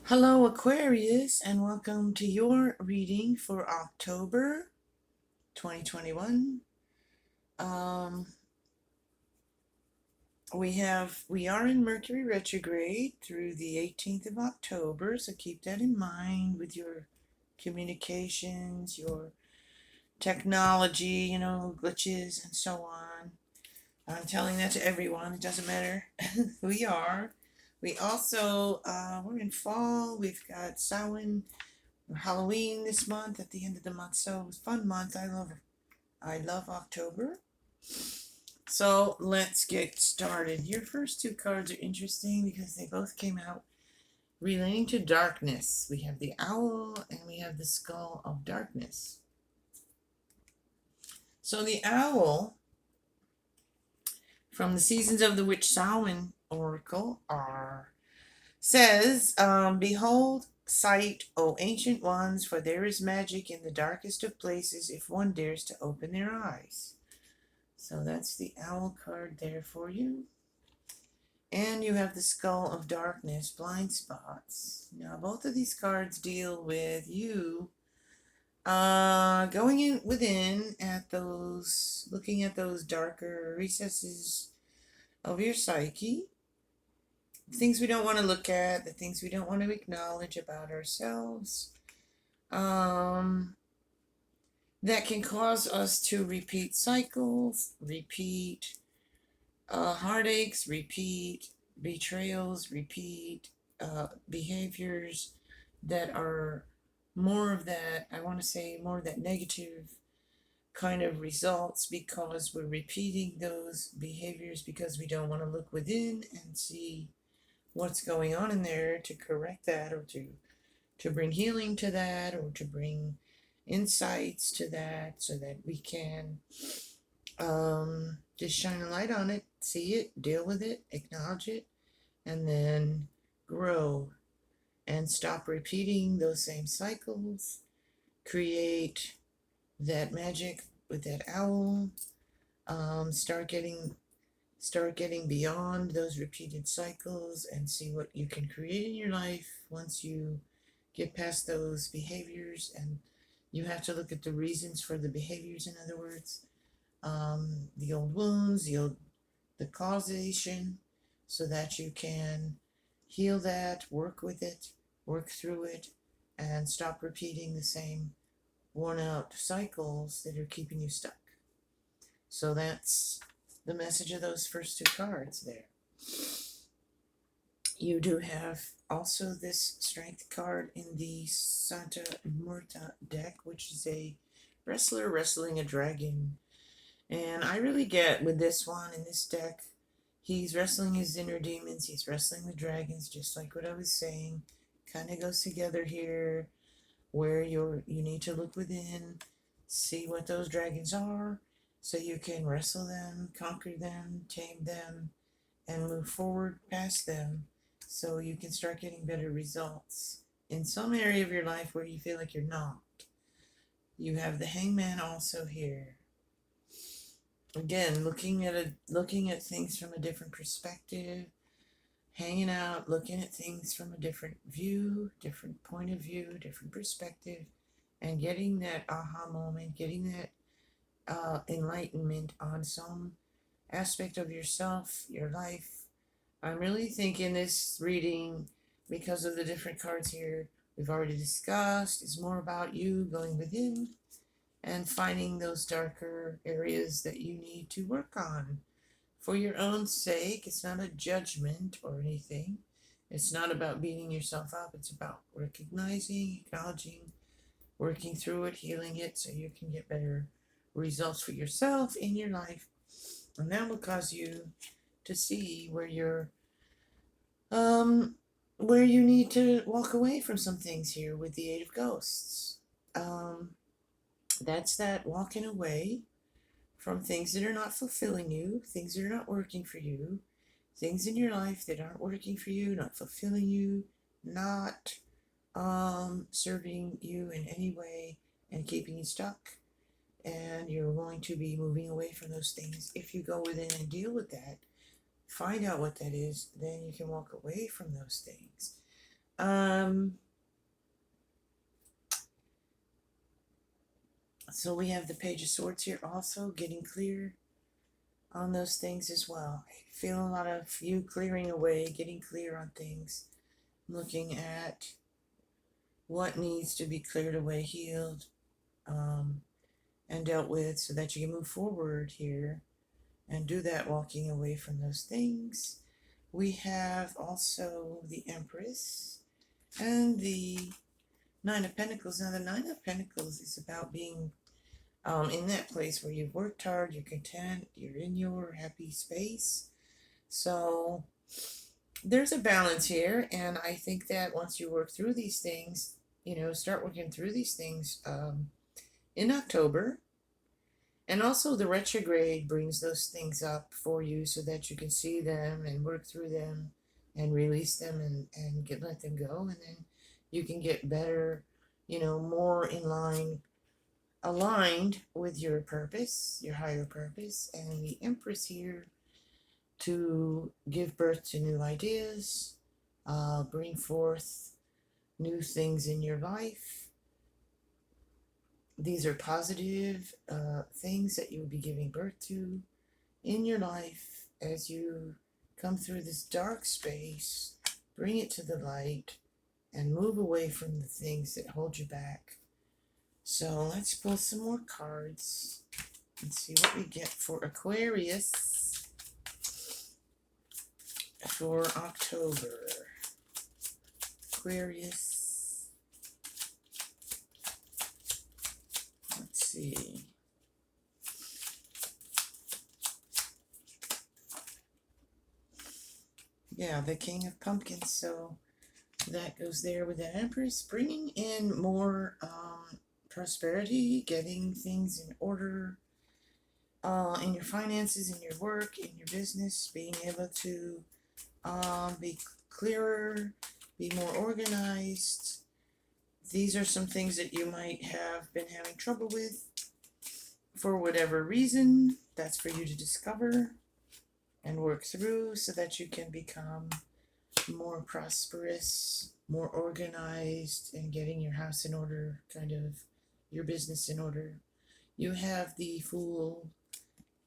Hello, Aquarius, and welcome to your reading for October 2021. Um, we are in Mercury retrograde through the 18th of October, so keep that in mind with your communications, your technology, glitches and so on. I'm telling that to everyone. It doesn't matter who you are. We also we're in fall. We've got Samhain, Halloween this month at the end of the month. So it's a fun month. I love October. So let's get started. Your first two cards are interesting because they both came out relating to darkness. We have the owl and we have the skull of darkness. So the owl from the Seasons of the Witch Samhain Oracle says, behold, sight, O ancient ones, for there is magic in the darkest of places if one dares to open their eyes. So that's the owl card there for you. And you have the skull of darkness, blind spots. Now, both of these cards deal with you going in within at those, looking at those darker recesses of your psyche, things we don't want to look at, the things we don't want to acknowledge about ourselves, that can cause us to repeat cycles, repeat heartaches, repeat betrayals, repeat behaviors that are more of that, I want to say more of that negative kind of results because we're repeating those behaviors because we don't want to look within and see what's going on in there to correct that or to bring healing to that or to bring insights to that so that we can just shine a light on it, see it, deal with it, acknowledge it, and then grow and stop repeating those same cycles. Create that magic with that owl. Start getting beyond those repeated cycles and see what you can create in your life once you get past those behaviors. And you have to look at the reasons for the behaviors, in other words, the old wounds, the causation, so that you can heal that, work with it, work through it, and stop repeating the same worn out cycles that are keeping you stuck. So that's the message of those first two cards there. You do have also this strength card in the Santa Muerta deck, which is a wrestler wrestling a dragon. And I really get with this one in this deck, he's wrestling his inner demons, he's wrestling the dragons, just like what I was saying. Kind of goes together here, where you need to look within, see what those dragons are, so you can wrestle them, conquer them, tame them, and move forward past them, so you can start getting better results in some area of your life where you feel like you're not. You have the hangman also here. Again, looking at things from a different perspective, hanging out, looking at things from a different view, different point of view, different perspective, and getting that aha moment, getting that enlightenment on some aspect of yourself, your life. I'm really thinking this reading, because of the different cards here we've already discussed, is more about you going within and finding those darker areas that you need to work on for your own sake. It's not a judgment or anything. It's not about beating yourself up. It's about recognizing, acknowledging, working through it, healing it so you can get better results for yourself in your life. And that will cause you to see um where you need to walk away from some things here with the Eight of Ghosts. Um that's that walking away from things that are not fulfilling you, things that are not working for you, things in your life that aren't working for you, not fulfilling you, not serving you in any way and keeping you stuck. And you're going to be moving away from those things. If you go within and deal with that, find out what that is, then you can walk away from those things. So we have the Page of Swords here also, getting clear on those things as well. I feel a lot of you clearing away, getting clear on things, looking at what needs to be cleared away, healed, and dealt with so that you can move forward here and do that walking away from those things. We have also the Empress and the Nine of Pentacles. Now, the Nine of Pentacles is about being in that place where you've worked hard, you're content, you're in your happy space. So there's a balance here, and I think that once you work through these things, start working through these things in October. And also the retrograde brings those things up for you so that you can see them and work through them and release them and let them go. And then you can get better, more in line, aligned with your purpose, your higher purpose. And the Empress here to give birth to new ideas, bring forth new things in your life. These are positive things that you will be giving birth to in your life as you come through this dark space, bring it to the light, and move away from the things that hold you back. So let's pull some more cards and see what we get for Aquarius for October. Aquarius. Let's see. Yeah, the King of Pumpkins. So that goes there with the Empress, bringing in more prosperity, getting things in order in your finances, in your work, in your business, being able to be clearer, be more organized. These are some things that you might have been having trouble with for whatever reason. That's for you to discover and work through so that you can become more prosperous, more organized, and getting your house in order, kind of your business in order. You have the Fool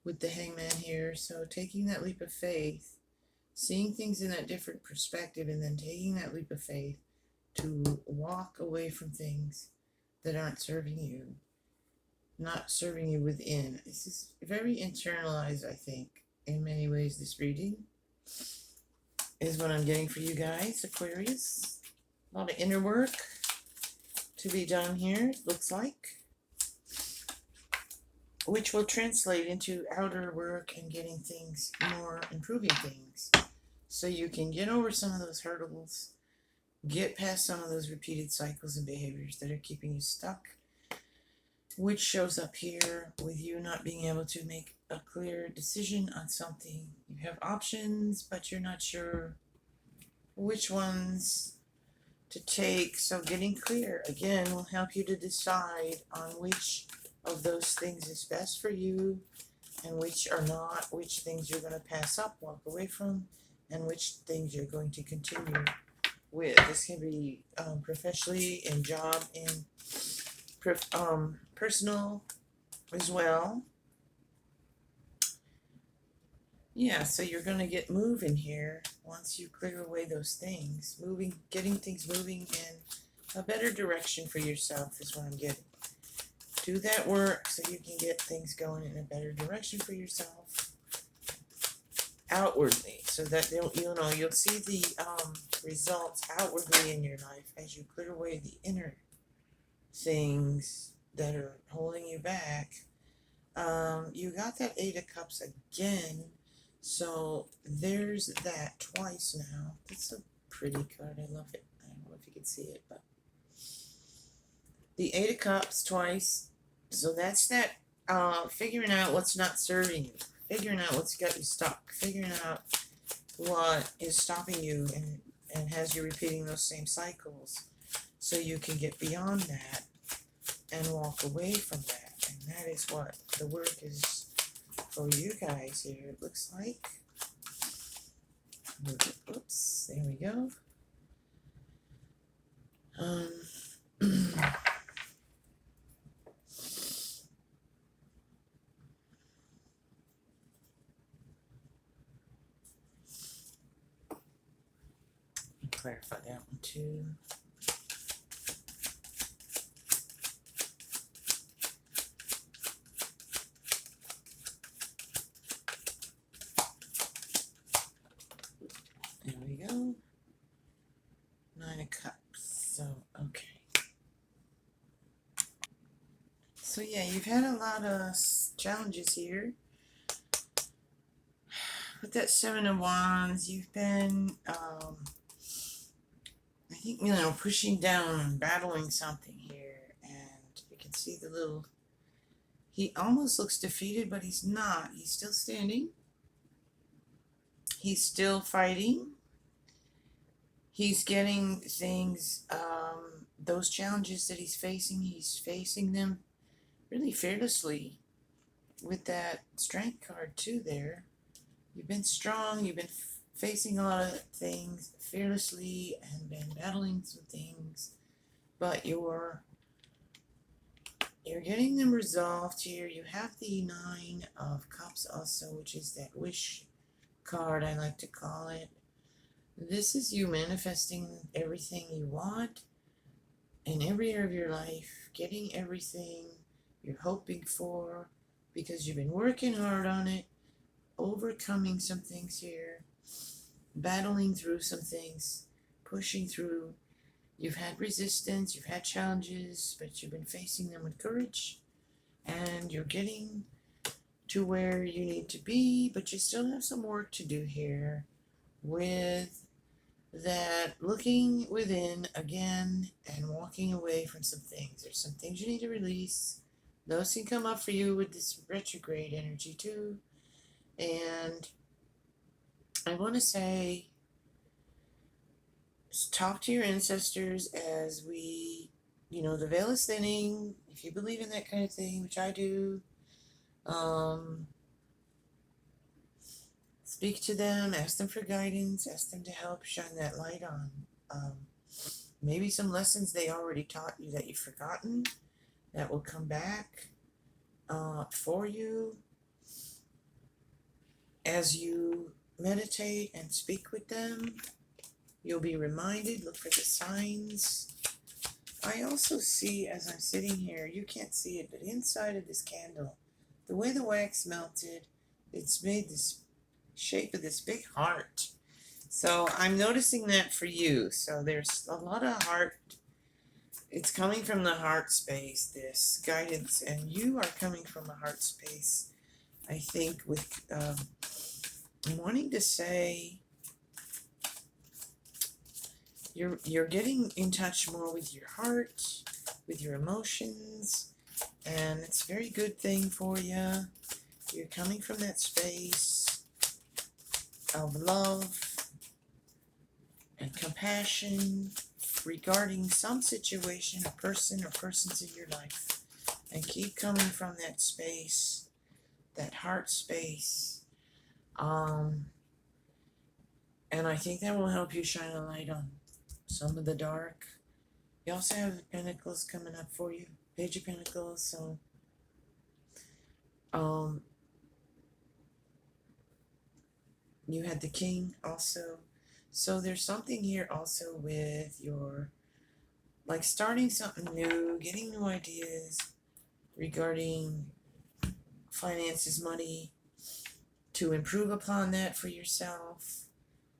with the Hangman here, so taking that leap of faith, seeing things in that different perspective, and then taking that leap of faith to walk away from things that aren't serving you, not serving you within. This is very internalized, I think, in many ways. This reading is what I'm getting for you guys, Aquarius. A lot of inner work to be done here, it looks like, which will translate into outer work and getting things more, improving things, so you can get over some of those hurdles, get past some of those repeated cycles and behaviors that are keeping you stuck, which shows up here with you not being able to make a clear decision on something. You have options, but you're not sure which ones to take. So getting clear, again, will help you to decide on which of those things is best for you and which are not, which things you're going to pass up, walk away from, and which things you're going to continue with. This can be professionally, in job, in personal as well. Yeah, so you're going to get moving here once you clear away those things. Getting things moving in a better direction for yourself is what I'm getting. Do that work so you can get things going in a better direction for yourself outwardly, so that you'll see the results outwardly in your life as you clear away the inner things that are holding you back. You got that Eight of Cups again, so there's that twice now. That's a pretty card. I love it. I don't know if you can see it, but the Eight of Cups twice. So that's that figuring out what's not serving you, figuring out what's got you stuck, figuring out what is stopping you and has you repeating those same cycles, so you can get beyond that and walk away from that. And that is what the work is for you guys here, it looks like. Oops, there we go. clarify that one too. There we go. 9 of Cups. So, okay. So yeah, you've had a lot of challenges here. With that 7 of Wands, you've been, I think, pushing down and battling something here. And you can see the little, he almost looks defeated, but he's not. He's still standing. He's still fighting. He's getting things, those challenges that he's facing them really fearlessly with that Strength card too there. You've been strong, you've been facing a lot of things fearlessly and been battling some things, but you're getting them resolved here. You have the 9 of Cups also, which is that wish card, I like to call it. This is you manifesting everything you want in every area of your life, getting everything you're hoping for because you've been working hard on it, overcoming some things here, battling through some things, pushing through. You've had resistance, you've had challenges, but you've been facing them with courage, and you're getting to where you need to be, but you still have some work to do here with that looking within again and walking away from some things. There's some things you need to release. Those can come up for you with this retrograde energy too. And I want to say, talk to your ancestors as we, the veil is thinning. If you believe in that kind of thing, which I do, speak to them, ask them for guidance, ask them to help shine that light on. Maybe some lessons they already taught you that you've forgotten that will come back for you as you meditate and speak with them. You'll be reminded, look for the signs. I also see, as I'm sitting here, you can't see it, but inside of this candle, the way the wax melted, it's made this shape of this big heart. So I'm noticing that for you. So there's a lot of heart. It's coming from the heart space, this guidance, and you are coming from a heart space, I think, with wanting to say you're getting in touch more with your heart, with your emotions, and it's a very good thing for you. You're coming from that space of love and compassion regarding some situation, a person or persons in your life, and keep coming from that space, that heart space. And I think that will help you shine a light on some of the dark. You also have the Pentacles coming up for you, Page of Pentacles. So, you had the King also. So there's something here also with your, like, starting something new, getting new ideas regarding finances, money, to improve upon that for yourself.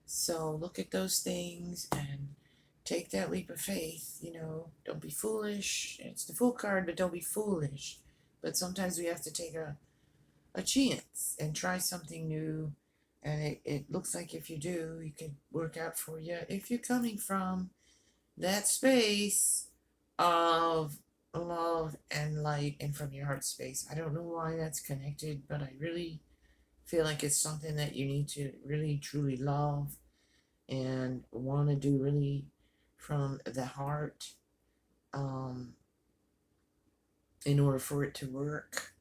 So look at those things and take that leap of faith. Don't be foolish. It's the Fool card, but don't be foolish. But sometimes we have to take a chance and try something new. And it looks like if you do, it could work out for you. If you're coming from that space of love and light and from your heart space. I don't know why that's connected, but I really feel like it's something that you need to really truly love and want to do really from the heart in order for it to work.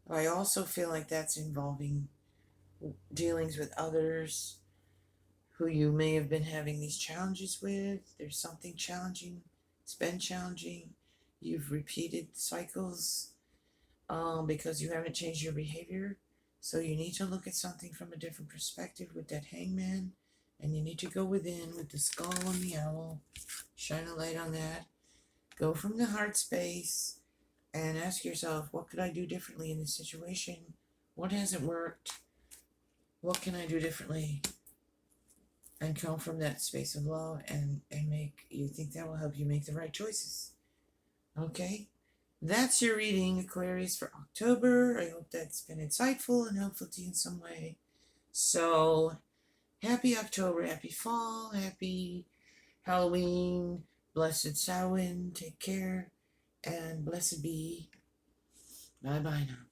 I also feel like that's involving dealings with others who you may have been having these challenges with. There's something challenging. It's been challenging. You've repeated cycles because you haven't changed your behavior. So you need to look at something from a different perspective with that Hangman, and you need to go within with the skull and the owl. Shine a light on that. Go from the heart space and ask yourself, what could I do differently in this situation? What hasn't worked? What can I do differently? And come from that space of love and make, you think that will help you make the right choices. Okay? That's your reading, Aquarius, for October. I hope that's been insightful and helpful to you in some way. So, happy October, happy fall, happy Halloween, blessed Samhain, take care, and blessed be. Bye bye now.